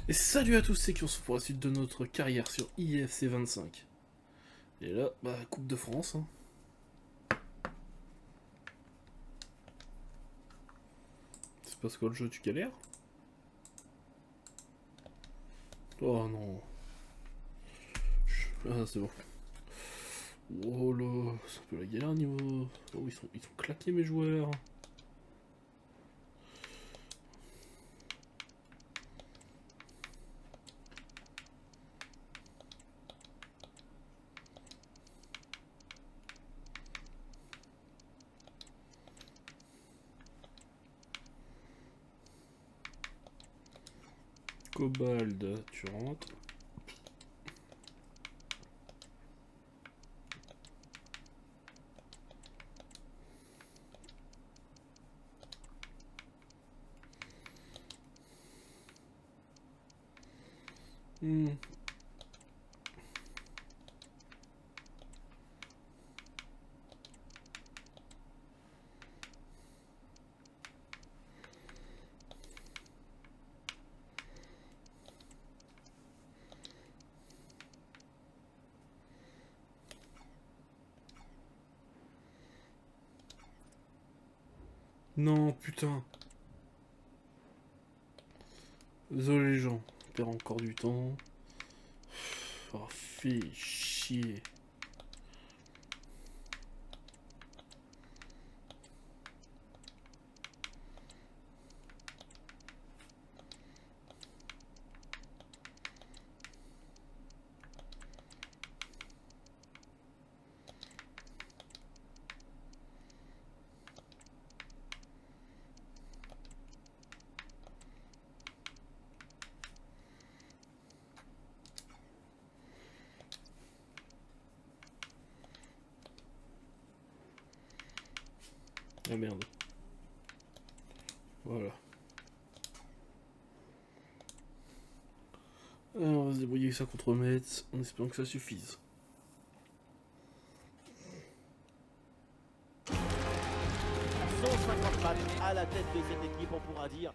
Et salut à tous, c'est qui on se retrouve pour la suite de notre carrière sur IFC 25. Et là, Coupe de France. Hein. C'est parce que le jeu, tu galères? Oh non. Ah, c'est bon. Oh là, c'est un peu la galère niveau. Oh, ils sont claqués mes joueurs. Cobald, tu rentres. Hmm. Non, putain. Désolé les gens, on perd encore du temps. Oh, fait chier. Ah merde. Voilà. Alors, on va se débrouiller avec ça contre Metz, en espérant que ça suffise. 150 matchs à la tête de cette équipe, on pourra dire.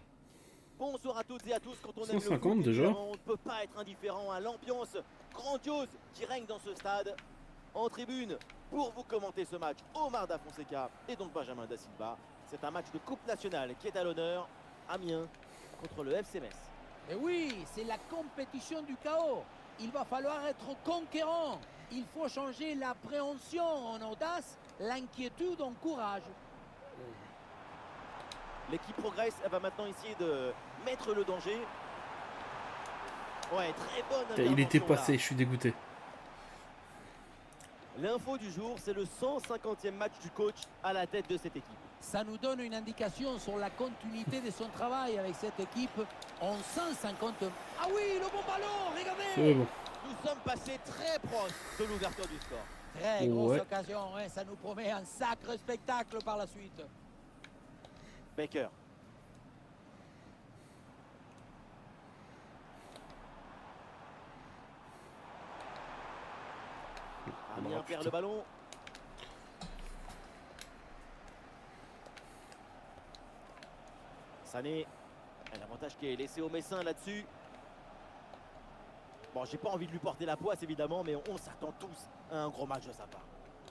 Bonsoir à toutes et à tous, quand on aime le foot, 150 déjà. évidemment, on ne peut pas être indifférent à l'ambiance grandiose qui règne dans ce stade. En tribune, pour vous commenter ce match, Omar Da Fonseca et donc Benjamin Da Silva. C'est un match de Coupe nationale qui est à l'honneur. Amiens contre le FC Metz. Et oui, c'est la compétition du chaos. Il va falloir être conquérant. Il faut changer l'appréhension en audace, l'inquiétude en courage. L'équipe progresse, elle va maintenant essayer de mettre le danger. Ouais, très bonne intervention. Il était passé, là. je suis dégoûté. L'info du jour, c'est le 150e match du coach à la tête de cette équipe. Ça nous donne une indication sur la continuité de son travail avec cette équipe en 150. Ah oui, le bon ballon, regardez. C'est bon. Nous sommes passés très proches de l'ouverture du score. Très grosse Ouais. occasion, hein, ça nous promet un sacré spectacle par la suite. Baker. Amiens Oh, perd putain. le ballon. Sané. Un avantage qui est laissé au Messin là-dessus. Bon, j'ai pas envie de lui porter la poisse évidemment, mais on s'attend tous à un gros match de sa part.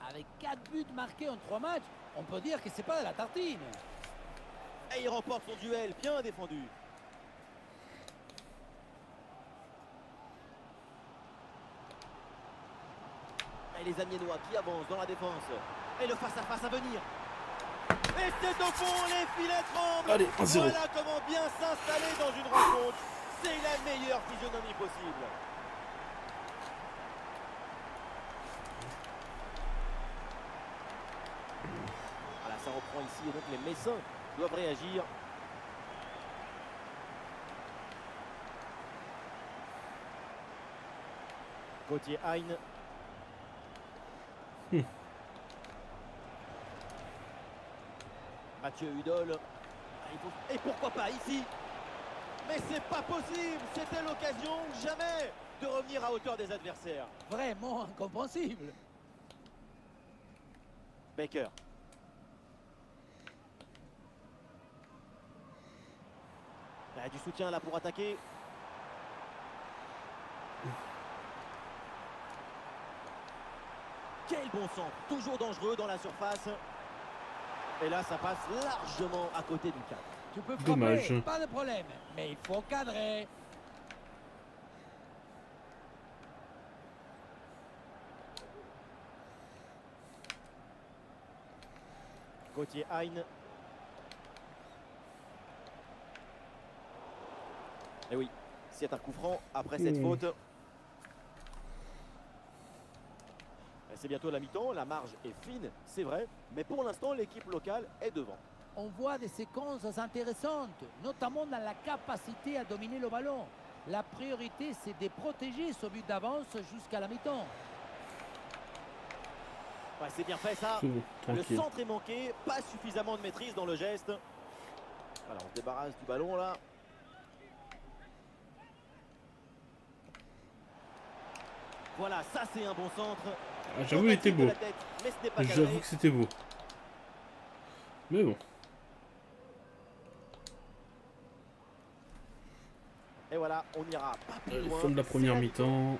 Avec 4 buts marqués en 3 matchs, on peut dire que c'est pas de la tartine. Et il remporte son duel, bien défendu. Et les Amiénois qui avancent dans la défense. Et le face-à-face à venir. Et c'est au fond, les filets tremblent. Allez, 1-0. Voilà comment bien s'installer dans une rencontre. C'est la meilleure physionomie possible. Voilà, ça reprend ici et donc les Messins doivent réagir. Gauthier Hein. Mathieu Hudol. Et pourquoi pas ici? Mais c'est pas possible. C'était l'occasion jamais de revenir à hauteur des adversaires. Vraiment incompréhensible. Baker. Il y a du soutien là pour attaquer. Quel bon centre, toujours dangereux dans la surface. Et là, ça passe largement à côté du cadre. Tu peux frapper, Dommage. pas de problème. Mais il faut cadrer. Gauthier Hein. Et oui, c'est un coup franc après cette faute. Et c'est bientôt la mi-temps, la marge est fine, c'est vrai. Mais pour l'instant, l'équipe locale est devant. On voit des séquences intéressantes, notamment dans la capacité à dominer le ballon. La priorité, c'est de protéger ce but d'avance jusqu'à la mi-temps. Ouais, c'est bien fait ça. C'est bon, Le tranquille. centre est manqué, pas suffisamment de maîtrise dans le geste. Voilà, on se débarrasse du ballon là. Voilà, ça c'est un bon centre. Ah, j'avoue, il était Tentative de beau. la tête, mais ce n'est pas J'avoue cadré. que c'était beau. Mais bon. Et voilà, on n'ira pas plus loin. Fin de la C'est première mi-temps. mi-temps.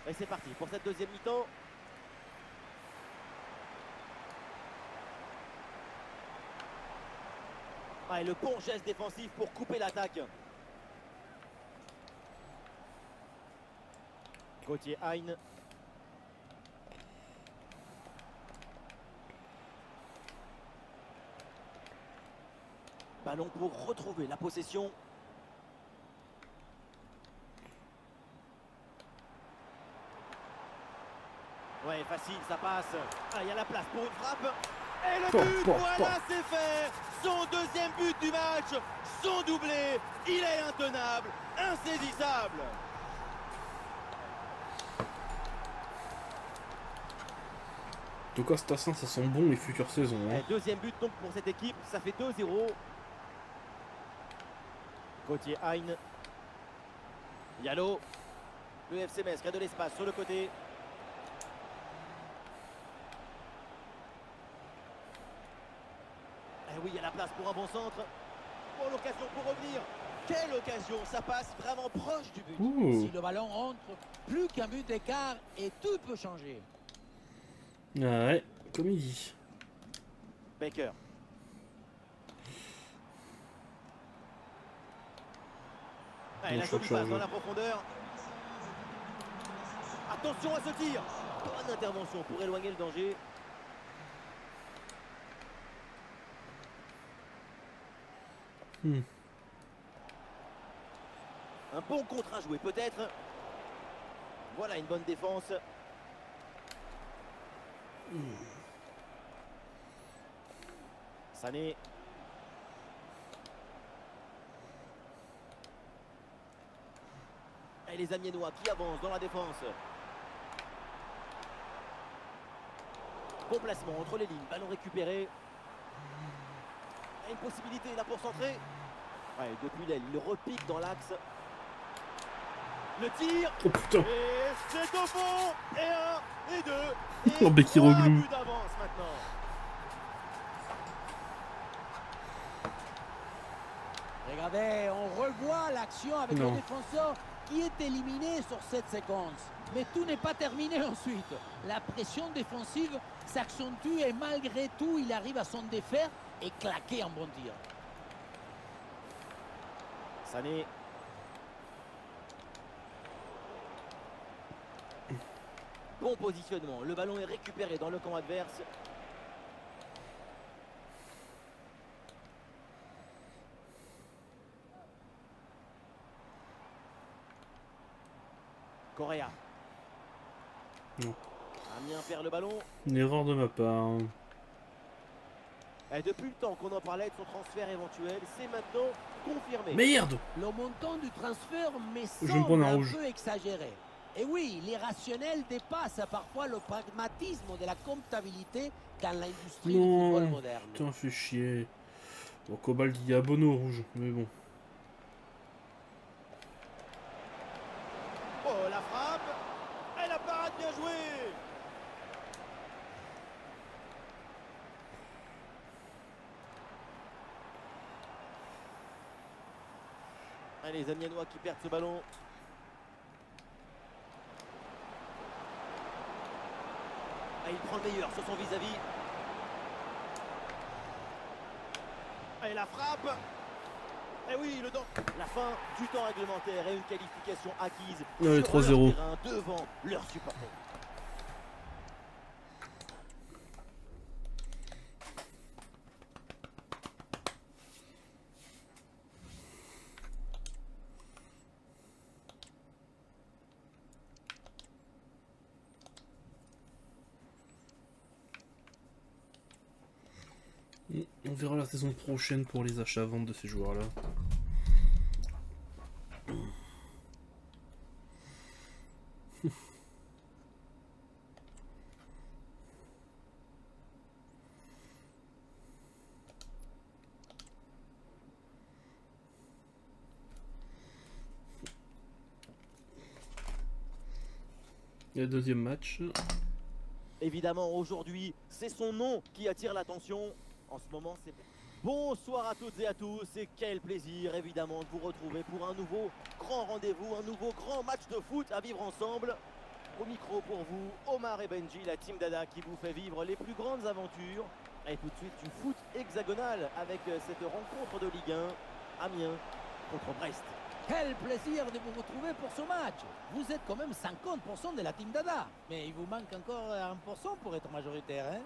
Et c'est parti pour cette deuxième mi-temps. Ah, et le bon geste défensif pour couper l'attaque. Gauthier Hein. Ballon pour retrouver la possession. Ouais, facile, ça passe. Ah, il y a la place pour une frappe. Et le but, voilà, c'est fait. Son deuxième but du match, son doublé. Il est intenable, insaisissable. En tout cas, Stassin, ça sent bon les futures saisons. Hein. Et deuxième but donc pour cette équipe, ça fait 2-0. Gauthier Hein. Yalo. Le FC Metz qui a de l'espace sur le côté. Et oui, il y a la place pour un bon centre. Pour l'occasion pour revenir. Quelle occasion, ça passe vraiment proche du but. Ouh. Si le ballon rentre, plus qu'un but d'écart et tout peut changer. Ah ouais, comme il dit. Baker. Ah, et Bon, la je crois jolie que je passe dans reviens. la profondeur. Attention à ce tir. Bonne intervention pour éloigner le danger. Un bon contre à jouer peut-être. Voilà une bonne défense. Sané. Et les Amiénois qui avancent dans la défense. Bon placement entre les lignes, ballon récupéré. Et une possibilité là pour centrer. Ouais, depuis l'aile, il repique dans l'axe. Le tir. Oh putain. Et c'est au fond. Et un, et deux. Et Oh, Bekiroglu. 3 buts d'avance maintenant. Regardez, on revoit l'action avec Non. le défenseur qui est éliminé sur cette séquence. Mais tout n'est pas terminé ensuite. La pression défensive s'accentue et malgré tout, il arrive à s'en défaire et claquer un bon tir. Sané. Bon positionnement. Le ballon est récupéré dans le camp adverse. Correa. Non. Amiens perd le ballon. Une erreur de ma part. Et depuis le temps qu'on en parlait de son transfert éventuel, c'est maintenant confirmé. Merde. Le montant du transfert me Je vais me semble prendre un un rouge. peu exagéré. Et oui, l'irrationnel dépasse parfois le pragmatisme de la comptabilité dans l'industrie du football Non. moderne. Putain, fait chier. Bon, Cobalt, il y a Bono rouge. Mais bon. Oh, la frappe. Et la parade bien jouée. Et les Amiénois qui perdent ce ballon. prend le meilleur sur son vis-à-vis. Et la frappe. Et oui, la fin du temps réglementaire et une qualification acquise Allez, sur leur 3-0. terrain devant leurs supporters. On verra la saison prochaine pour les achats-ventes de ces joueurs-là. Et le deuxième match. Évidemment, aujourd'hui, c'est son nom qui attire l'attention. En ce moment, c'est... Bonsoir à toutes et à tous, et quel plaisir, évidemment, de vous retrouver pour un nouveau grand rendez-vous, un nouveau grand match de foot à vivre ensemble. Au micro pour vous, Omar et Benji, la team Dada qui vous fait vivre les plus grandes aventures. Et tout de suite, du foot hexagonal avec cette rencontre de Ligue 1, Amiens contre Brest. Quel plaisir de vous retrouver pour ce match. Vous êtes quand même 50% de la team Dada. Mais il vous manque encore 1% pour être majoritaire, hein?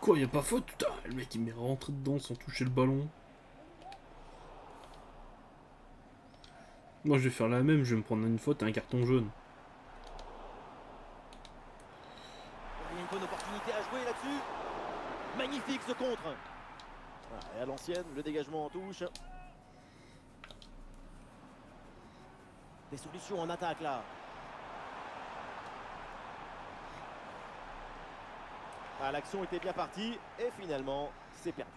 Quoi, y a pas faute? Putain, le mec il m'est rentré dedans sans toucher le ballon. Moi je vais faire la même, je vais me prendre une faute et un carton jaune. Il y a une bonne opportunité à jouer là-dessus. Magnifique ce contre. Voilà, et à l'ancienne, le dégagement en touche. Des solutions en attaque là. Ah, l'action était bien partie et finalement, c'est perdu.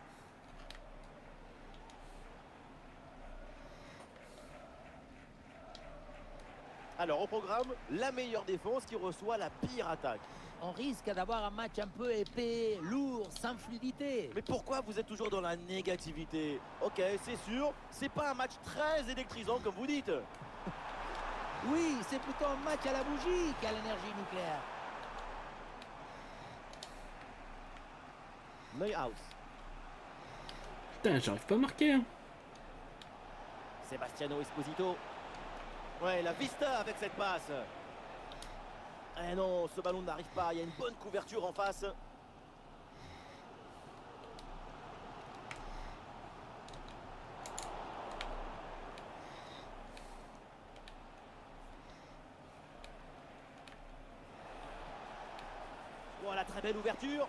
Alors au programme, la meilleure défense qui reçoit la pire attaque. On risque d'avoir un match un peu épais, lourd, sans fluidité. Mais pourquoi vous êtes toujours dans la négativité? Ok, c'est sûr, c'est pas un match très électrisant comme vous dites. Oui, c'est plutôt un match à la bougie qu'à l'énergie nucléaire. Neuhaus, Putain, j'arrive pas à marquer. Hein. Sebastiano Esposito. Ouais, la vista avec cette passe. Eh non, ce ballon n'arrive pas, il y a une bonne couverture en face. Voilà, très belle ouverture.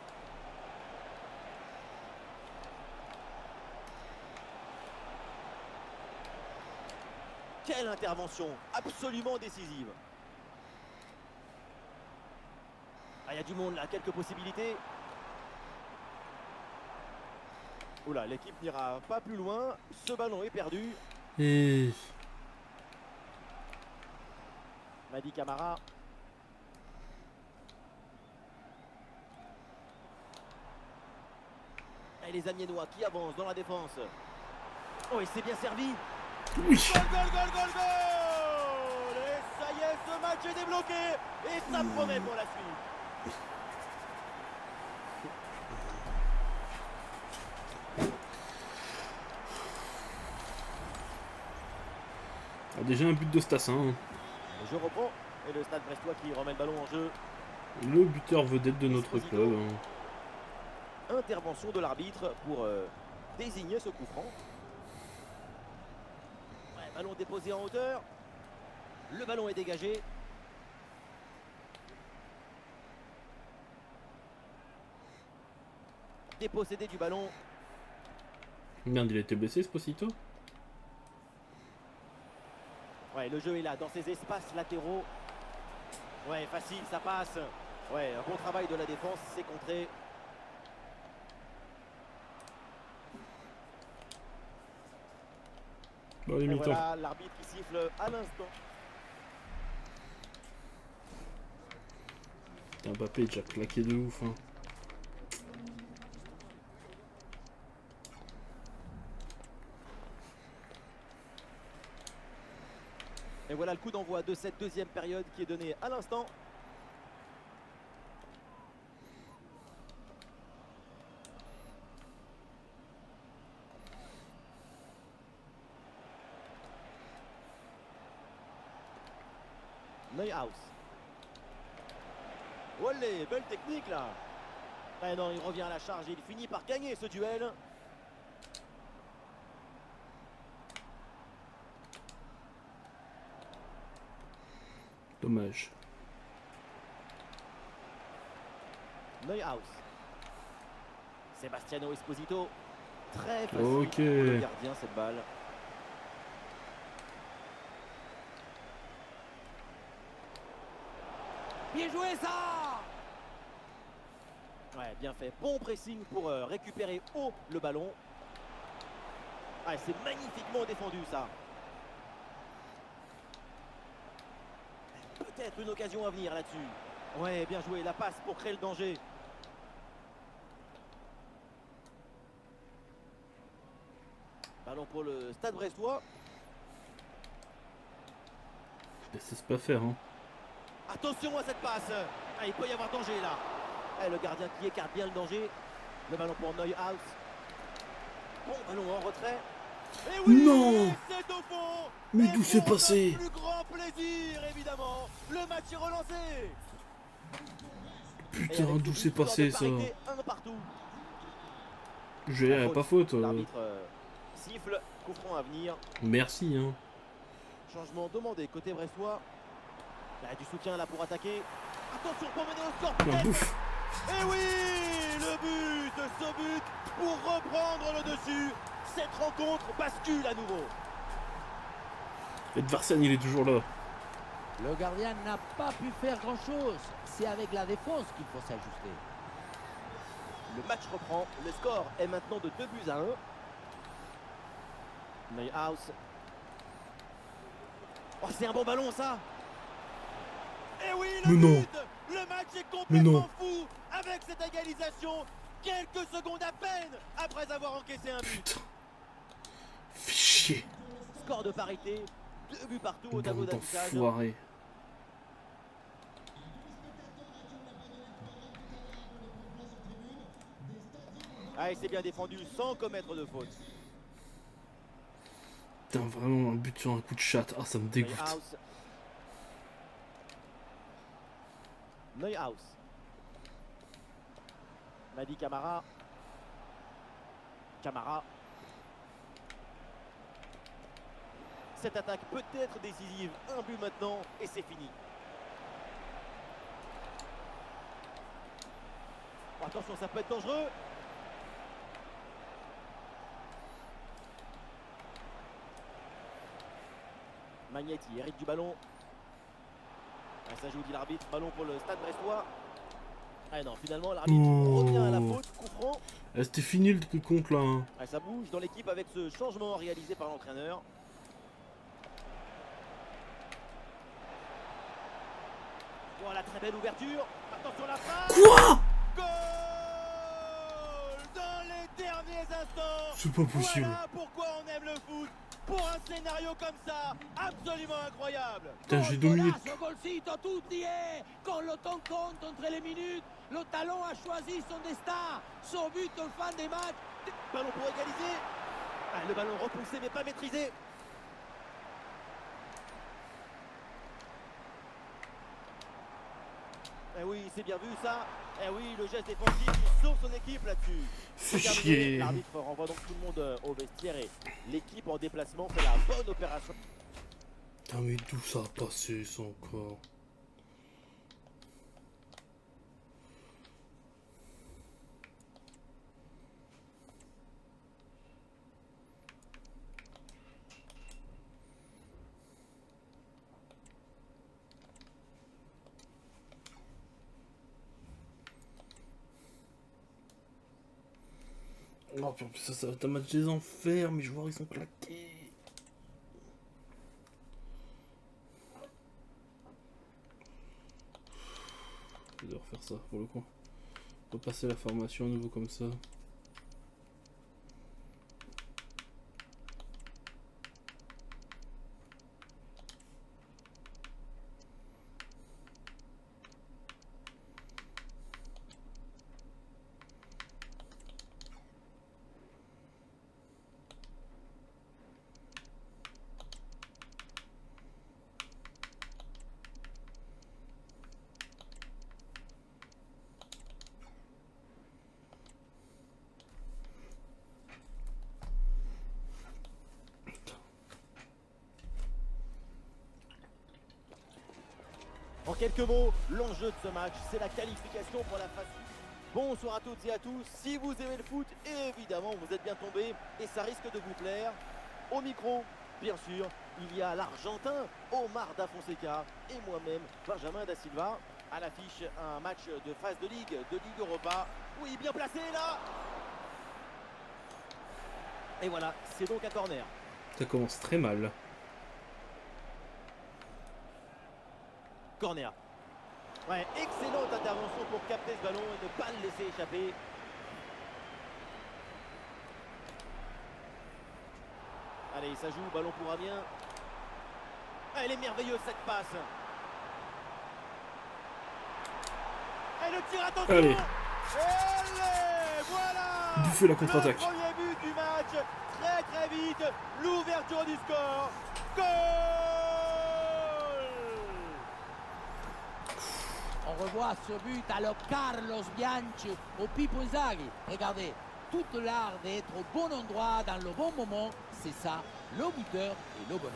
Quelle intervention, absolument décisive. Ah, il y a du monde là, quelques possibilités. Oula, l'équipe n'ira pas plus loin. Ce ballon est perdu. Et... Madi Camara. Et les Amiénois qui avancent dans la défense. Oh, et c'est bien servi. Oui. Goal, goal, goal, goal, goal! Et ça y est, ce match est débloqué. Et ça promet pour la suite. Ah, déjà un but de Stassin. Hein. Je reprends. Et le Stade Brestois qui remet le ballon en jeu. Le buteur vedette de notre Esposito. club. Hein. Intervention de l'arbitre pour désigner ce coup franc. Ouais, ballon déposé en hauteur. Le ballon est dégagé. Dépossédé du ballon. Merde, il a été blessé, Esposito. Ouais, le jeu est là, dans ces espaces latéraux. Ouais, facile, ça passe. Ouais, un bon travail de la défense, c'est contré. Bah, les Et mi-temps. voilà, l'arbitre qui siffle à l'instant. Putain, Mbappé est déjà claqué de ouf. Hein. Et voilà voilà le coup d'envoi de cette deuxième période qui est donné à l'instant. Neuhaus. Olé, belle technique là. Ah non, il revient à la charge et il finit par gagner ce duel. Dommage. Neuhaus. Sebastiano Esposito. Très facile Ok. pour le gardien cette balle. Bien joué ça! Ouais, bien fait. Bon pressing pour récupérer haut le ballon. Ah, c'est magnifiquement défendu ça. Peut-être une occasion à venir là-dessus. Ouais, bien joué. La passe pour créer le danger. Ballon pour le Stade Brestois. C'est pas faire, hein. Attention à cette passe. Ah, il peut y avoir danger là. Et le gardien qui écarte bien le danger. Le ballon pour Neuhaus. Bon ballon en retrait. Et oui, Non, c'est au fond. mais Et d'où c'est pour passé? notre plus grand plaisir, évidemment. Le match est relancé. Et Putain, avec d'où ce c'est but, score passé de ça? parité, un partout. J'ai pas faute. L'arbitre siffle. Coup franc à venir. Merci, hein. Changement demandé côté brestois. Là, du soutien là pour attaquer. Attention pour mener au score. Un peut-être. bouffe. Et oui, le but, ce but pour reprendre le dessus. Cette rencontre bascule à nouveau. Edvarsen, il est toujours là. Le gardien n'a pas pu faire grand-chose. C'est avec la défense qu'il faut s'ajuster. Le match reprend. Le score est maintenant de 2-1. Neuhaus. Oh, c'est un bon ballon ça. Et oui, le Mais but. non. Le match est Mais non. complètement fou avec cette égalisation. Quelques secondes à peine après avoir encaissé un but. Putain. Fais chier. Score de parité. 2 buts partout au tableau Bande d'affichage. d'enfoirés. Ah, et c'est bien défendu sans commettre de faute. Putain, vraiment un but sur un coup de chatte. Ah, ça me dégoûte. Neuhaus. Neuhaus. Madi Camara. Camara. Cette attaque peut être décisive. Un but maintenant et c'est fini. Oh, attention, ça peut être dangereux. Magnetti hérite du ballon. Ah, ça joue, dit l'arbitre. Ballon pour le Stade Brestois. Ah non, finalement, l'arbitre revient à la faute. Coup franc. Ah, c'était fini le compte là. Hein. Ah, ça bouge dans l'équipe avec ce changement réalisé par l'entraîneur. Voilà, très belle ouverture. Attention la frappe. Quoi? Goal dans les derniers instants. C'est pas possible. Voilà pourquoi on aime le foot. Pour un scénario comme ça, absolument incroyable. Putain, j'ai dominé. Golazo, golcito, tutti, quand le temps compte entre les minutes, le talon a choisi son destin. Son but en fin des matchs. Ballon pour égaliser. Ah, le ballon repoussé mais pas maîtrisé. Eh oui, c'est bien vu ça. Eh oui, le geste défensif, il sauve son équipe là-dessus. Fais C'est terminé. chier. L'arbitre renvoie donc tout le monde au vestiaire et l'équipe en déplacement fait la bonne opération. Putain, mais d'où ça a passé ça encore? Oh, puis en plus, ça va être un match des enfers, mais je vois ils sont claqués. Je vais refaire ça pour le coup. Repasser la formation à nouveau comme ça. quelques mots, l'enjeu de ce match, c'est la qualification pour la phase. Bonsoir à toutes et à tous, si vous aimez le foot, évidemment vous êtes bien tombés et ça risque de vous plaire. Au micro, bien sûr, il y a l'Argentin Omar Da Fonseca et moi-même, Benjamin Da Silva. À l'affiche, un match de phase de Ligue Europa. Oui, bien placé là. Et voilà, c'est donc un corner. Ça commence très mal. Corner. Ouais, excellente intervention pour capter ce ballon et ne pas le laisser échapper. Allez, ça joue, ballon pour Amiens. Ah, elle est merveilleuse cette passe. Et le tir, attention. Allez. Allez, voilà. Bouffer la contre-attaque. Le premier but du match, très vite, l'ouverture du score. Goal. On revoit ce but à lo Carlos Bianchi au Pippo Inzaghi. Regardez, toute l'art d'être au bon endroit dans le bon moment, c'est ça, le buteur et le bonheur.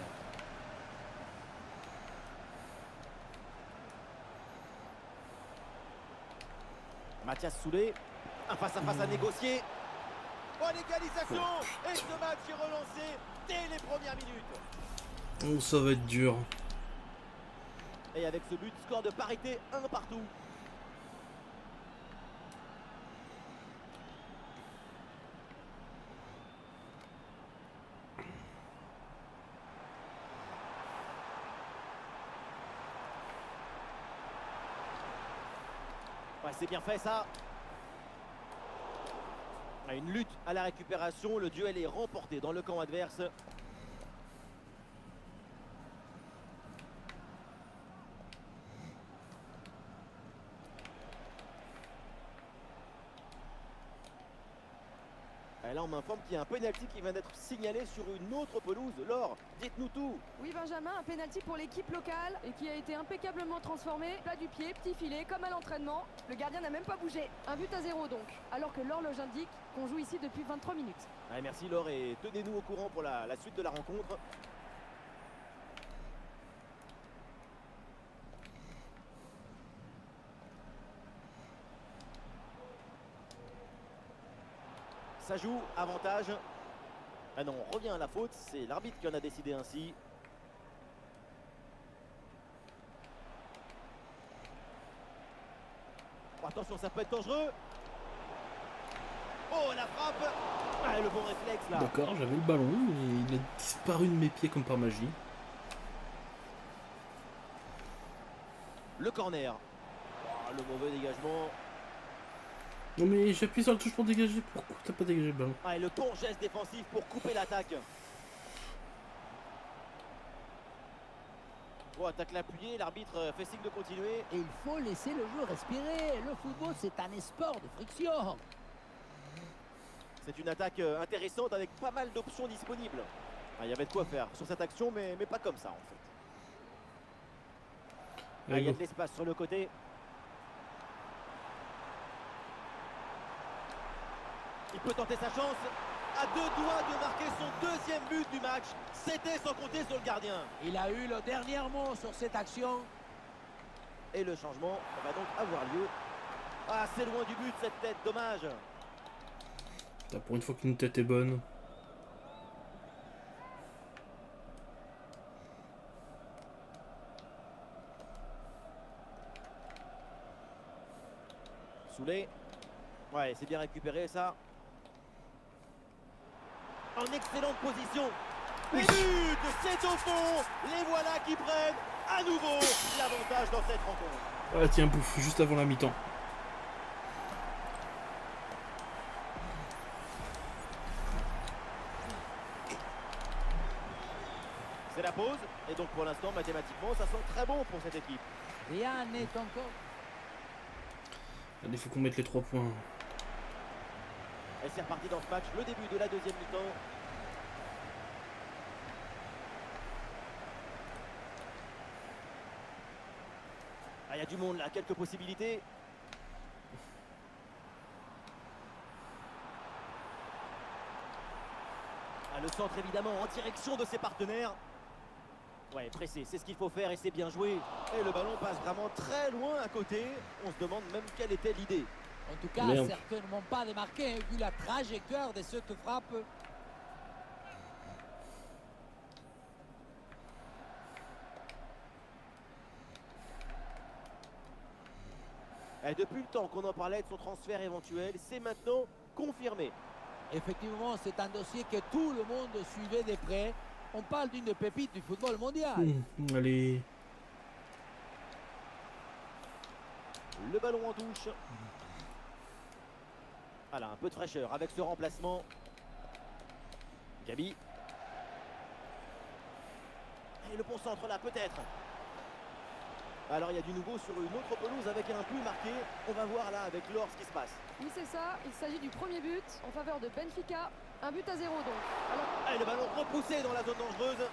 Mathias Soulé, un face-à-face à négocier. Oh, l'égalisation. Et ce match est relancé dès les premières minutes. Oh, ça va être dur. Et avec ce but, score de parité, 1 partout. Ouais, c'est bien fait ça. Une lutte à la récupération, le duel est remporté dans le camp adverse. Et là, on m'informe qu'il y a un penalty qui vient d'être signalé sur une autre pelouse. Laure, dites-nous tout. Oui Benjamin, un penalty pour l'équipe locale et qui a été impeccablement transformé. Plat du pied, petit filet, comme à l'entraînement. Le gardien n'a même pas bougé. 1-0 donc, alors que l'horloge indique qu'on joue ici depuis 23 minutes. Allez, merci Laure et tenez-nous au courant pour la suite de la rencontre. Ça joue, avantage. Ah non, on revient à la faute, c'est l'arbitre qui en a décidé ainsi. Oh, attention, ça peut être dangereux. Oh, la frappe. Ah, le bon réflexe là. D'accord, j'avais le ballon, mais il a disparu de mes pieds comme par magie. Le corner. Oh, le mauvais dégagement. Non mais j'appuie sur la touche pour dégager, pourquoi t'as pas dégagé le ballon? Ah, et le bon geste défensif pour couper l'attaque. Oh, attaque l'appuyé, l'arbitre fait signe de continuer. Et il faut laisser le jeu respirer. Le football, c'est un sport de friction. C'est une attaque intéressante avec pas mal d'options disponibles. Ah, il y avait de quoi faire sur cette action, mais pas comme ça en fait. Ah, il y a de l'espace sur le côté. Il peut tenter sa chance. À 2 doigts de marquer son deuxième but du match. C'était sans compter sur le gardien. Il a eu le dernier mot sur cette action. Et le changement va donc avoir lieu. Ah, c'est loin du but cette tête, dommage. Pour une fois qu'une tête est bonne. Soulé. Ouais, c'est bien récupéré ça. En excellente position. Et but, c'est au fond. Les voilà qui prennent à nouveau l'avantage dans cette rencontre. Ah tiens, bouffe, juste avant la mi-temps. C'est la pause. Et donc pour l'instant, mathématiquement, ça sent très bon pour cette équipe. Rien n'est encore. Il faut qu'on mette les 3 points. Et c'est reparti dans ce match, le début de la deuxième mi-temps. Ah, il y a du monde là, quelques possibilités. Ah, le centre évidemment en direction de ses partenaires. Ouais, pressé, c'est ce qu'il faut faire et c'est bien joué. Et le ballon passe vraiment très loin à côté. On se demande même quelle était l'idée. En tout cas, Merde. certainement pas démarqué, hein, vu la trajectoire de cette frappe. Et depuis le temps qu'on en parlait de son transfert éventuel, c'est maintenant confirmé. Effectivement, c'est un dossier que tout le monde suivait de près. On parle d'une des pépites du football mondial. Allez. Le ballon en touche. Voilà, un peu de fraîcheur avec ce remplacement. Gabi. Et le bon centre là, peut-être. Alors il y a du nouveau sur une autre pelouse avec un but marqué. On va voir là avec l'or ce qui se passe. Oui, c'est ça. Il s'agit du premier but en faveur de Benfica. Un but à 0 donc. Alors, Et le ballon repoussé dans la zone dangereuse.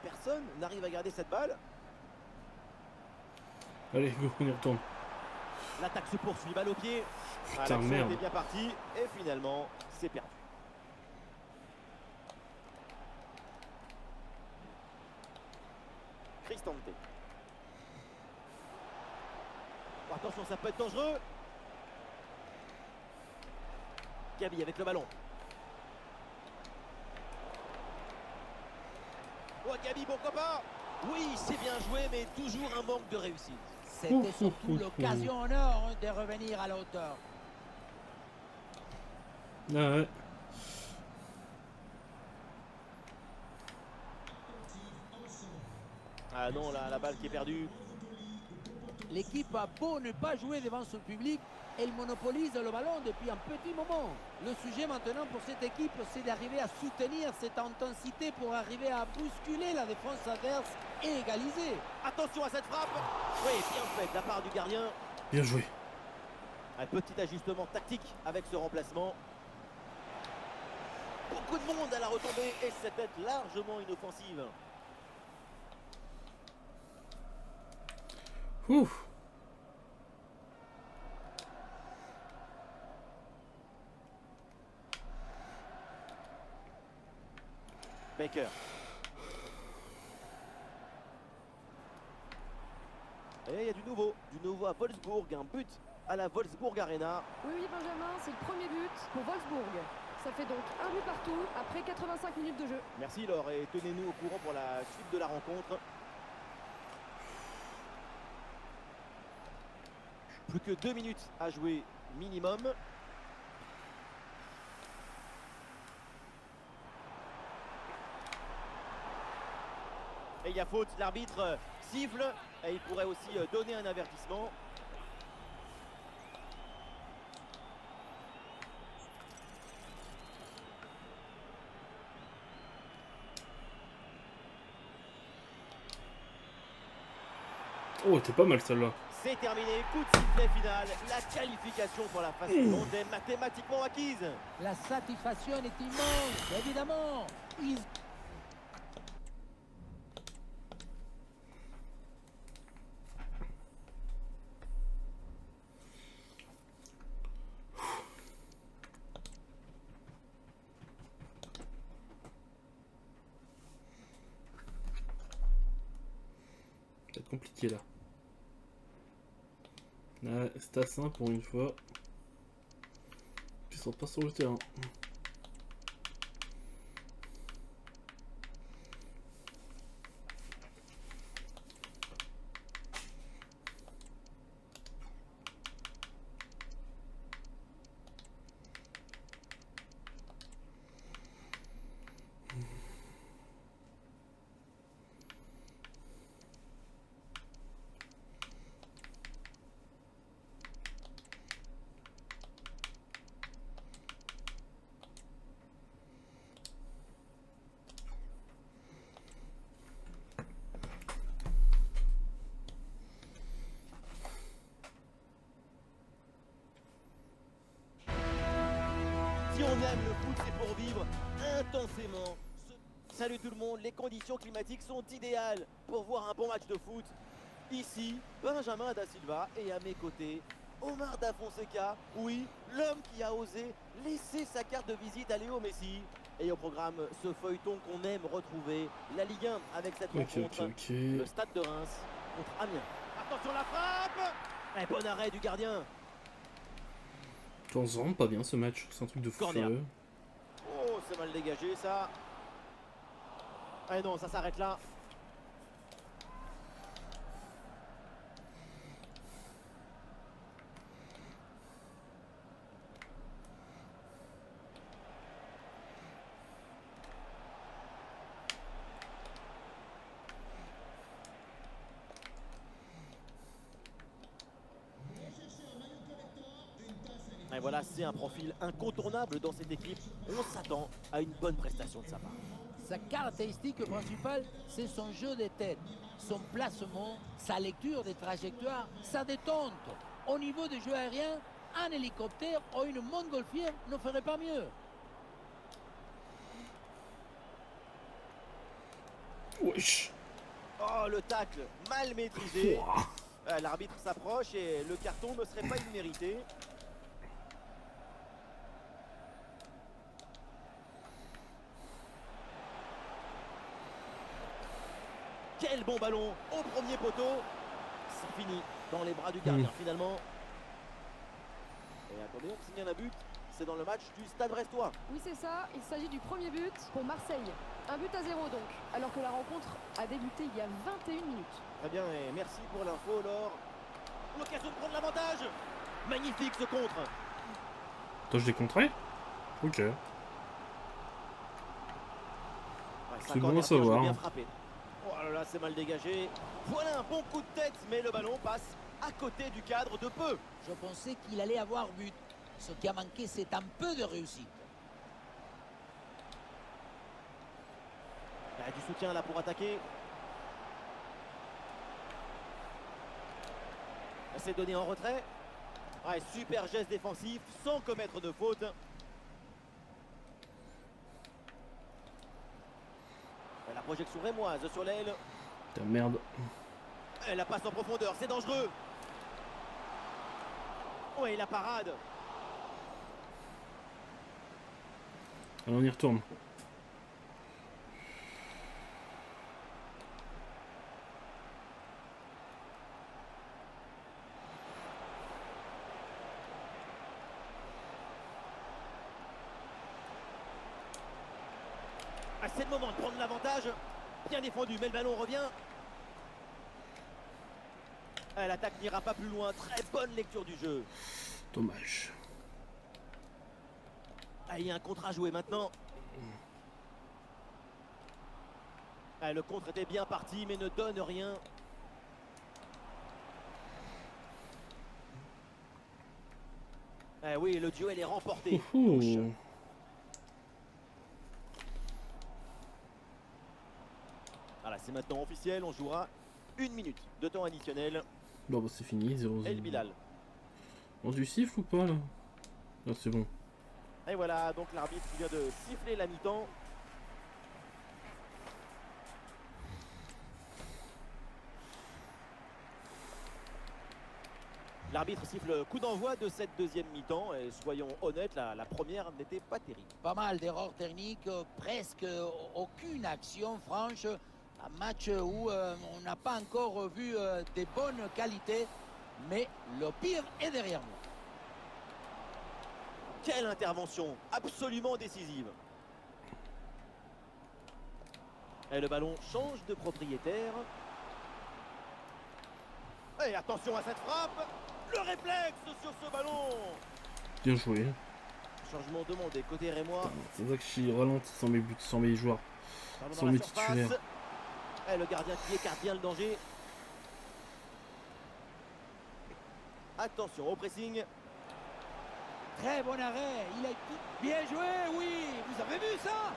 Personne n'arrive à garder cette balle. Allez, go, on y retourne. L'attaque se poursuit, balle au pied. Putain, L'action merde. était bien partie et finalement c'est perdu. Cristante. Oh, attention, ça peut être dangereux. Gabi avec le ballon. Oh Gabi, pourquoi pas? Oui, c'est bien joué, mais toujours un manque de réussite. C'était surtout l'occasion en or de revenir à la hauteur. Ah ouais. Ah non, là, la balle qui est perdue. L'équipe a beau ne pas jouer devant son public, elle monopolise le ballon depuis un petit moment. Le sujet maintenant pour cette équipe, c'est d'arriver à soutenir cette intensité pour arriver à bousculer la défense adverse et égaliser. Attention à cette frappe. Oui, bien fait de la part du gardien. Bien joué. Un petit ajustement tactique avec ce remplacement. Beaucoup de monde à la retombée et cette tête largement inoffensive. Ouf. Baker. Et il y a du nouveau à Wolfsburg, un but à la Wolfsburg Arena. oui, oui, Benjamin, c'est le premier but pour Wolfsburg. Ça fait donc un but partout après 85 minutes de jeu. Merci Laure et tenez-nous au courant pour la suite de la rencontre. Plus que 2 minutes à jouer minimum. Et il y a faute, l'arbitre siffle et il pourrait aussi donner un avertissement. Oh, t'es pas mal celle-là. C'est terminé, coup de sifflet final, la qualification pour la phase suivante est mathématiquement acquise. La satisfaction est immense, évidemment. Ils... C'est compliqué là. Ah, c'est à 5 pour une fois. Ils sont pas sur le terrain. Si on aime le foot, c'est pour vivre intensément. Salut tout le monde, les conditions climatiques sont idéales pour voir un bon match de foot. Ici, Benjamin Da Silva et à mes côtés, Omar Da Fonseca, oui, l'homme qui a osé laisser sa carte de visite à Léo Messi. Et au programme, ce feuilleton qu'on aime retrouver, la Ligue 1 avec cette rencontre, le Stade de Reims contre Amiens. Attention la frappe. Et bon arrêt du gardien. De temps en temps, pas bien ce match, c'est un truc de fou Corner. furieux. Oh, c'est mal dégagé ça. Ah non, ça s'arrête là. Et voilà, c'est un profil incontournable dans cette équipe. On s'attend à une bonne prestation de sa part. Sa caractéristique principale, c'est son jeu de tête, son placement, sa lecture des trajectoires, sa détente. Au niveau du jeu aérien, un hélicoptère ou une montgolfière ne ferait pas mieux. Wesh. Oh, le tacle mal maîtrisé. Ouah. L'arbitre s'approche et le carton ne serait pas immérité. Quel bon ballon au premier poteau. C'est fini dans les bras du gardien finalement. Et attendez, on signe un but. C'est dans le match du Stade Brestois. Oui, c'est ça. Il s'agit du premier but pour Marseille. 1 but à 0 donc, alors que la rencontre a débuté il y a 21 minutes. Très bien, et merci pour l'info, Laure. L'occasion de prendre l'avantage. Magnifique ce contre. Toi, je l'ai contré. Ok. Ouais, C'est ça, bon corner à savoir. bien frappé. Oh là là, c'est mal dégagé. Voilà un bon coup de tête, mais le ballon passe à côté du cadre de peu. Je pensais qu'il allait avoir but. Ce qui a manqué, c'est un peu de réussite. Du soutien là pour attaquer. C'est donné en retrait. Ouais, super geste défensif sans commettre de faute. La projection rémoise sur l'aile. Putain, merde. Et la passe en profondeur, c'est dangereux. Ouais, la parade. Alors, on y retourne. Ah, c'est le moment de prendre l'avantage. Bien défendu, mais le ballon revient. Ah, l'attaque n'ira pas plus loin. Très bonne lecture du jeu. Dommage. Ah, il y a un contre à jouer maintenant. Ah, le contre était bien parti, mais ne donne rien. Ah, oui, le duel est remporté. Touche. Ouh. Voilà, c'est maintenant officiel. On jouera 1 minute de temps additionnel. Bon, bah, c'est fini. 0-0. El Bilal. On du siffle ou pas là? Ah, c'est bon. Et voilà, donc l'arbitre qui vient de siffler la mi-temps. L'arbitre siffle coup d'envoi de cette deuxième mi-temps. Et soyons honnêtes, la première n'était pas terrible. Pas mal d'erreurs techniques, presque aucune action franche. Un match où on n'a pas encore vu des bonnes qualités, mais le pire est derrière nous. Quelle intervention absolument décisive. Et le ballon change de propriétaire. Et attention à cette frappe. Le réflexe sur ce ballon. Bien joué. Changement demandé côté rémois. C'est vrai que je suis ralenti sans mes buts, sans mes joueurs. Ballon Sans dans la mes surface. titulaires. Et le gardien qui écarte bien le danger. Attention au pressing. Très bon arrêt, il a bien joué, oui, vous avez vu ça?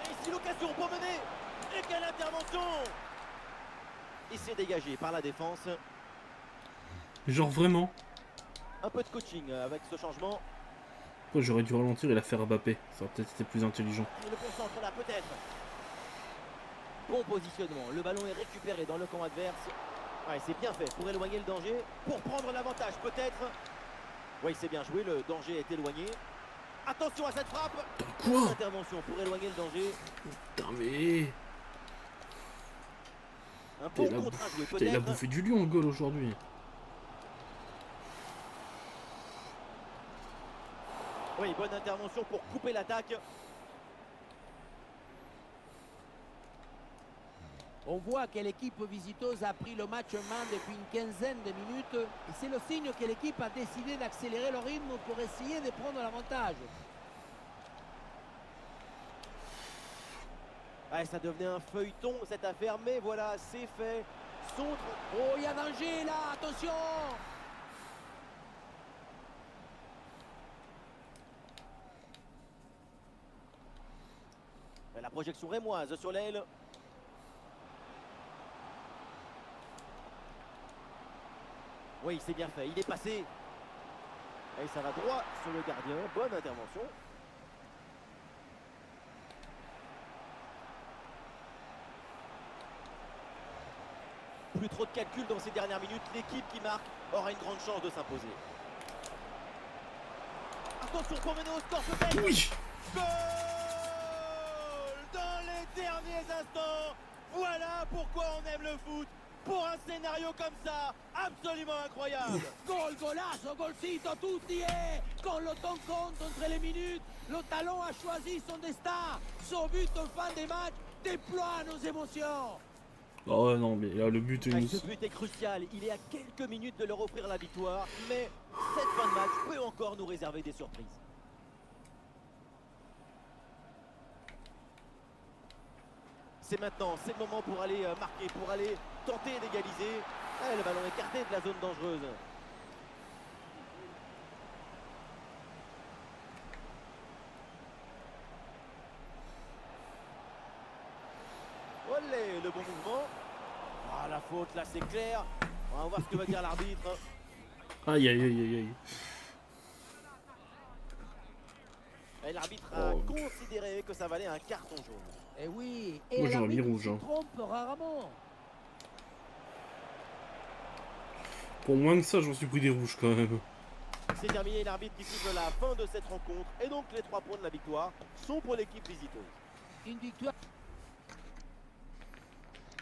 Et ici l'occasion pour mener. Et quelle intervention. Il s'est dégagé par la défense. Genre vraiment. Un peu de coaching avec ce changement. Pourquoi j'aurais dû ralentir et la faire à Mbappé? Ça aurait peut-être été plus intelligent. Il le concentre là peut-être. Bon positionnement. Le ballon est récupéré dans le camp adverse. Ouais, c'est bien fait pour éloigner le danger, pour prendre l'avantage peut-être. Oui, c'est bien joué, le danger est éloigné. Attention à cette frappe. Quoi? Intervention pour éloigner le danger. Putain, mais... Un Putain, bon contre à jouer putain, il a peut-être. bouffé du lion, le goal, aujourd'hui. Oui, bonne intervention pour couper l'attaque. On voit que l'équipe visiteuse a pris le match en main depuis une quinzaine de minutes. Et c'est le signe que l'équipe a décidé d'accélérer le rythme pour essayer de prendre l'avantage. Ouais, ça devenait un feuilleton cette affaire, mais voilà, c'est fait. Centre. Oh, il y a danger là, attention! La projection rémoise sur l'aile. Oui, c'est bien fait, il est passé. Et ça va droit sur le gardien, bonne intervention. Plus trop de calculs dans ces dernières minutes, l'équipe qui marque aura une grande chance de s'imposer. Attention pour mener au score peut-être. Oui! Goal dans les derniers instants. Voilà pourquoi on aime le foot. Pour un scénario comme ça, absolument incroyable. Gol, golazo, golcito, tout y est. Quand le temps compte entre les minutes, le talon a choisi son destin. Son but en fin de match déploie nos émotions. Oh non, mais là, le but est Ah, une... ce but est crucial. Il est à quelques minutes de leur offrir la victoire. Mais cette fin de match peut encore nous réserver des surprises. C'est maintenant, c'est le moment pour aller marquer, pour aller tenter d'égaliser. Ah, le ballon écarté de la zone dangereuse. Olé, le bon mouvement. Ah, la faute, là, c'est clair. On va voir ce que va dire l'arbitre. Aïe, aïe, aïe, aïe, aïe. Et l'arbitre a Oh. considéré que ça valait un carton jaune. Et oui, Moi, et j'aurais mis l'arbitre rouge, se hein. trompe rarement. Pour moins que ça, j'en suis pris des rouges, quand même. C'est terminé, l'arbitre qui siffle la fin de cette rencontre. Et donc les 3 points de la victoire sont pour l'équipe visiteuse. Une victoire.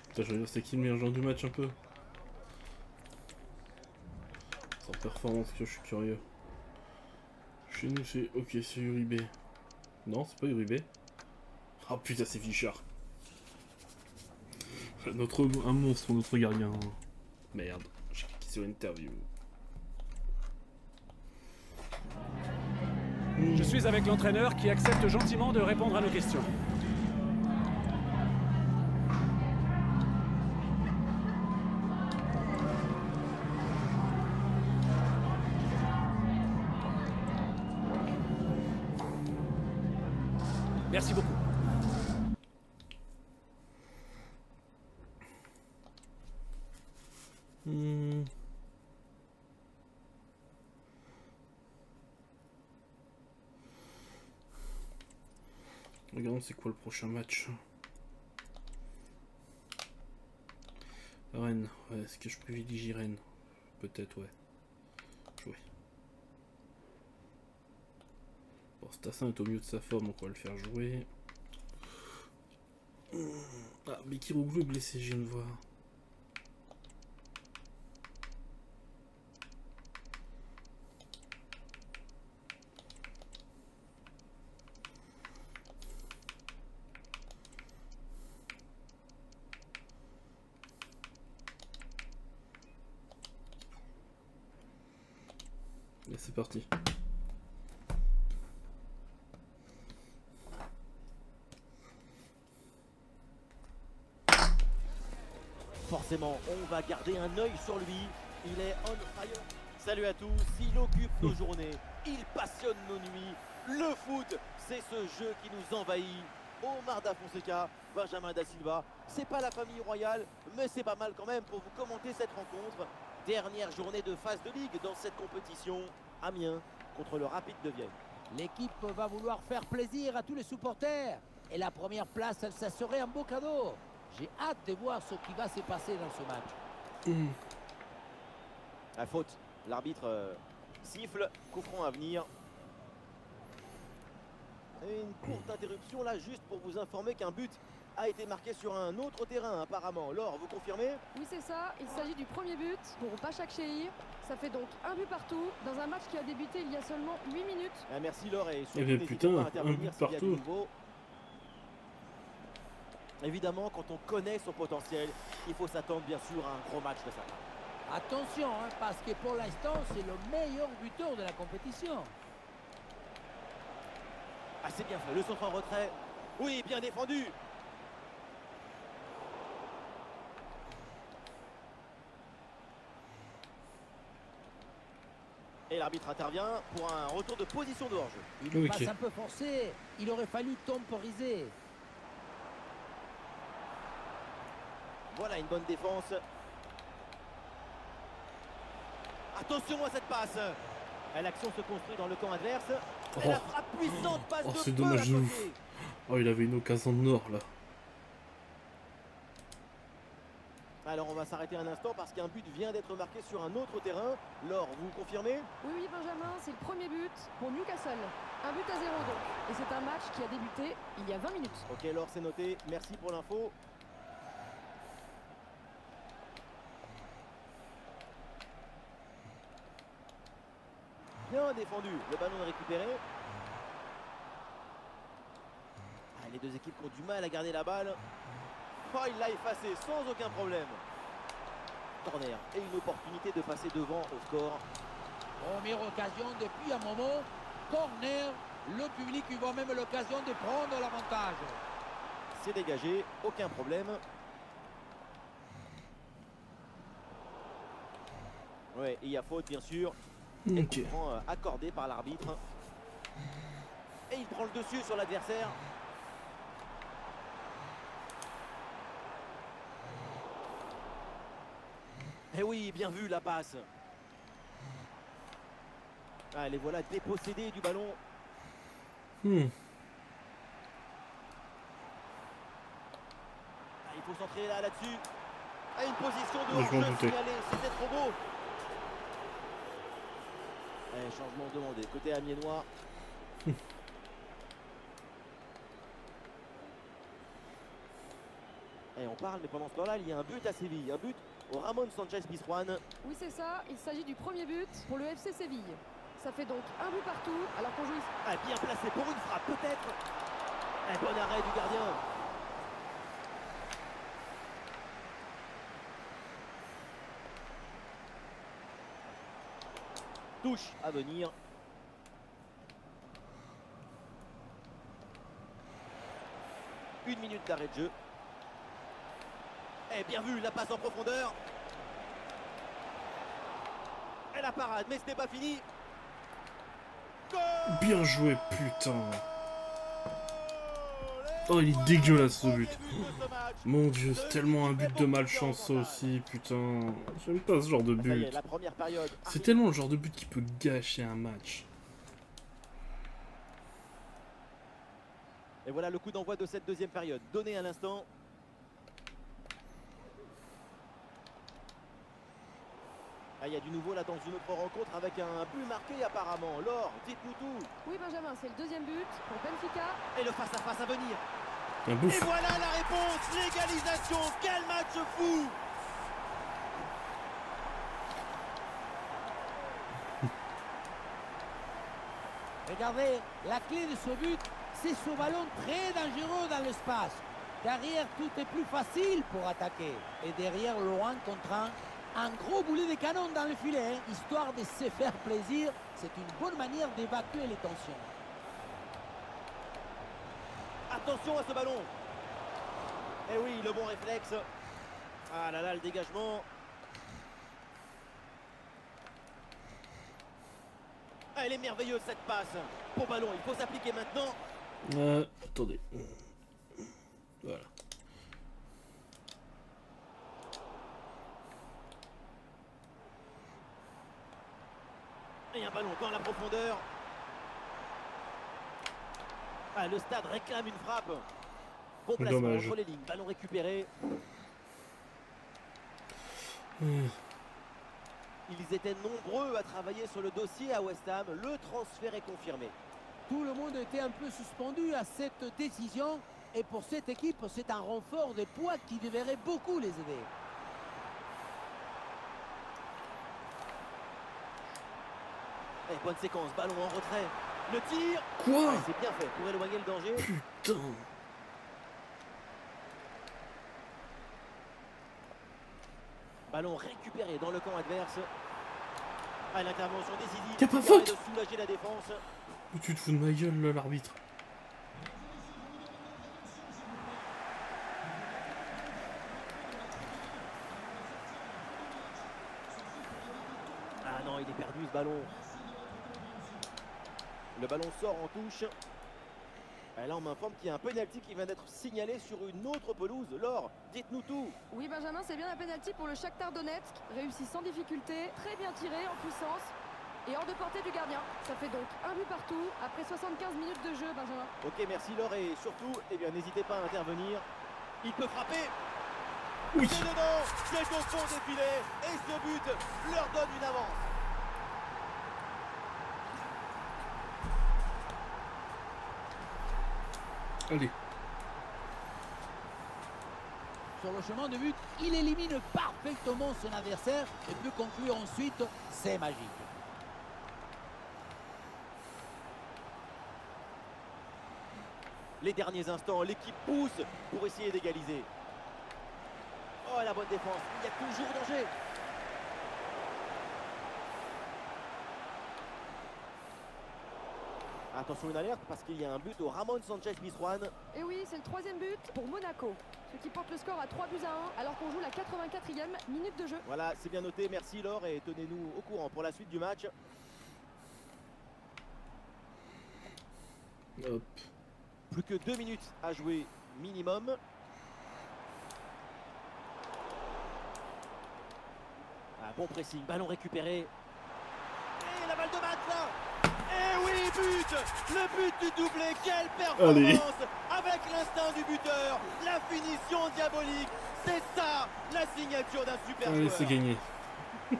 Putain, je veux dire, c'est qui le meilleur joueur du match, un peu? Sans performance, que je suis curieux. Chez nous, c'est... Ok, c'est Uribe. Non, c'est pas Uribe. Ah putain, c'est Fichard. Un monstre, notre gardien. Merde, j'ai cliqué sur l'interview. Je suis avec l'entraîneur qui accepte gentiment de répondre à nos questions. Merci beaucoup. Regardons c'est quoi le prochain match. Rennes. Ouais, est-ce que je privilégie Rennes? Peut-être, ouais. Jouer. Bon, Stassin est au mieux de sa forme, donc on va le faire jouer. Ah, Bekiroglou est blessé, je viens de voir. Et c'est parti. Forcément, on va garder un œil sur lui. Il est on fire. Salut à tous, il occupe nos journées, il passionne nos nuits. Le foot, c'est ce jeu qui nous envahit. Omar Da Fonseca, Benjamin Da Silva, c'est pas la famille royale, mais c'est pas mal quand même pour vous commenter cette rencontre. Dernière journée de phase de ligue dans cette compétition. Amiens contre le Rapide de Vienne. L'équipe va vouloir faire plaisir à tous les supporters. Et la première place, ça serait un beau cadeau. J'ai hâte de voir ce qui va se passer dans ce match. La faute. L'arbitre siffle. Coup franc à venir. Et une courte interruption là, juste pour vous informer qu'un but a été marqué sur un autre terrain apparemment. Laure, vous confirmez? Oui, c'est ça. Il s'agit du premier but pour Başakşehir. Ça fait donc un but partout dans un match qui a débuté il y a seulement 8 minutes. Ah, merci Laure et surtout Eh ben, n'hésitez putain, pas à un intervenir but s'il y a du partout. nouveau. Évidemment, quand on connaît son potentiel, il faut s'attendre bien sûr à un gros match de sa part. Attention, hein, parce que pour l'instant, c'est le meilleur buteur de la compétition. Ah, c'est bien fait, le centre en retrait. Oui, bien défendu. Et l'arbitre intervient pour un retour de position de hors-jeu. Une Ok. passe un peu forcée. Il aurait fallu temporiser. Voilà une bonne défense. Attention à cette passe. Et l'action se construit dans le camp adverse. Et la frappe puissante passe Oh, de c'est peu dommage à de côté. ouf. Oh, il avait une occasion de nord là. Alors on va s'arrêter un instant parce qu'un but vient d'être marqué sur un autre terrain. Laure, vous confirmez? Oui, oui, Benjamin, c'est le premier but pour Newcastle. Un but à 0 donc. Et c'est un match qui a débuté il y a 20 minutes. Ok Laure, c'est noté. Merci pour l'info. Bien défendu. Le ballon est récupéré. Ah, les deux équipes qui ont du mal à garder la balle. Oh, il l'a effacé sans aucun problème. Corner et une opportunité de passer devant au score. Première occasion depuis un moment. Corner. Le public y voit même l'occasion de prendre l'avantage. C'est dégagé, aucun problème. Ouais, il y a faute bien sûr. Et Ok. coup franc, accordé par l'arbitre. Et il prend le dessus sur l'adversaire. Et oui, bien vu la passe. Ah, les voilà dépossédés du ballon. Hmm. Ah, il faut centrer là-dessus. Ah, une position de Je m'en hors-jeu doutais. signalée, c'était trop beau. Allez, changement demandé, côté amiénois. Et on parle, mais pendant ce temps-là, il y a un but à Séville. Un but au Ramon Sanchez Pizjuan. Oui, c'est ça. Il s'agit du premier but pour le FC Séville. Ça fait donc un but partout alors qu'on joue ici. Ah, bien placé pour une frappe, peut-être. Un bon arrêt du gardien. Touche à venir. Une minute d'arrêt de jeu. Et bien vu, la passe en profondeur. Et la parade, mais ce n'est pas fini. Goal! Bien joué, putain. Oh, il est dégueulasse ce but. Mon dieu, c'est tellement un but de malchance ça aussi, putain. J'aime pas ce genre de Ça y est, but. la première période. C'est tellement le genre de but qui peut gâcher un match. Et voilà le coup d'envoi de cette deuxième période. Donné à l'instant. Ah, il y a du nouveau là dans une autre rencontre avec un but marqué apparemment. Laure, dites-nous tout. Oui, Benjamin, c'est le deuxième but pour Benfica. Et le face-à-face à venir. Un Et bouffe. voilà la réponse. L'égalisation. Quel match fou. Regardez, la clé de ce but, c'est ce ballon très dangereux dans l'espace. Derrière, tout est plus facile pour attaquer. Et derrière, loin contre un gros boulet de canon dans le filet, hein, histoire de se faire plaisir. C'est une bonne manière d'évacuer les tensions. Attention à ce ballon. Et oui, le bon réflexe. Ah là là, le dégagement. Ah, elle est merveilleuse cette passe. Pour ballon, il faut s'appliquer maintenant. Attendez. Voilà. Et un ballon dans la profondeur. Ah, le stade réclame une frappe. Bon placement Dommage. entre les lignes. Ballon récupéré. Ils étaient nombreux à travailler sur le dossier à West Ham. Le transfert est confirmé. Tout le monde était un peu suspendu à cette décision. Et pour cette équipe, c'est un renfort de poids qui devrait beaucoup les aider. Et bonne séquence, ballon en retrait. Le tir. Quoi? C'est bien fait pour éloigner le danger. Putain. Ballon récupéré dans le camp adverse. Ah, l'intervention décisive. Y'a pas qui permet faute. de soulager la défense. Ou tu te fous de ma gueule, là, l'arbitre? Ah non, il est perdu ce ballon. Le ballon sort en touche. Et là, on m'informe qu'il y a un penalty qui vient d'être signalé sur une autre pelouse. Laure, dites-nous tout. Oui, Benjamin, c'est bien un penalty pour le Shakhtar Donetsk. Réussi sans difficulté, très bien tiré, en puissance. Et hors de portée du gardien. Ça fait donc un but partout après 75 minutes de jeu, Benjamin. Ok, merci Laure. Et surtout, eh bien, n'hésitez pas à intervenir. Il peut frapper. Oui. C'est dedans. C'est au fond des filets. Et ce but leur donne une avance. Allez. Sur le chemin de but, il élimine parfaitement son adversaire et peut conclure ensuite. C'est magique. Les derniers instants, l'équipe pousse pour essayer d'égaliser. Oh, la bonne défense. Il y a toujours danger. Attention, une alerte parce qu'il y a un but au Ramon Sanchez-Pizjuan. Et oui, c'est le troisième but pour Monaco. Ce qui porte le score à 3 buts à 1 alors qu'on joue la 84e minute de jeu. Voilà, c'est bien noté. Merci Laure et tenez-nous au courant pour la suite du match. Hop. Plus que 2 minutes à jouer minimum. Ah, bon pressing, ballon récupéré. Et la balle de match là. Et oui, but. Le but du doublé, quelle performance. Allez. Avec l'instinct du buteur, la finition diabolique. C'est ça, la signature d'un super Allez, joueur. c'est gagné. Et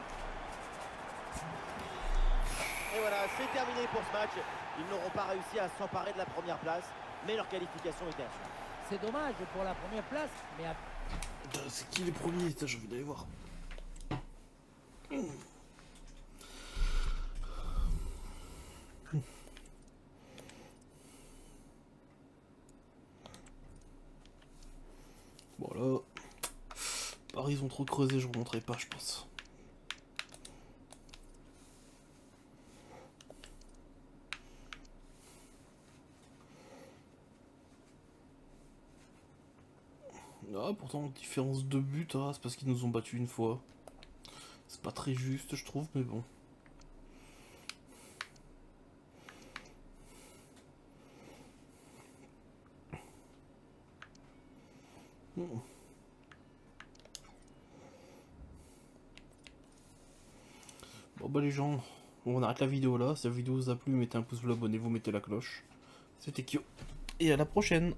voilà, c'est terminé pour ce match. Ils n'auront pas réussi à s'emparer de la première place, mais leur qualification était assurée. C'est dommage pour la première place, mais C'est qui les premiers? Putain, j'ai envie d'aller voir. Bon là, Paris ils ont trop creusé, je remonterai pas, je pense. Ah, pourtant différence de but, ah, c'est parce qu'ils nous ont battu une fois. C'est pas très juste, je trouve, mais bon. Bon bah les gens, on arrête la vidéo là. Si la vidéo vous a plu, mettez un pouce bleu, abonnez-vous, mettez la cloche. C'était Kyo. Et à la prochaine.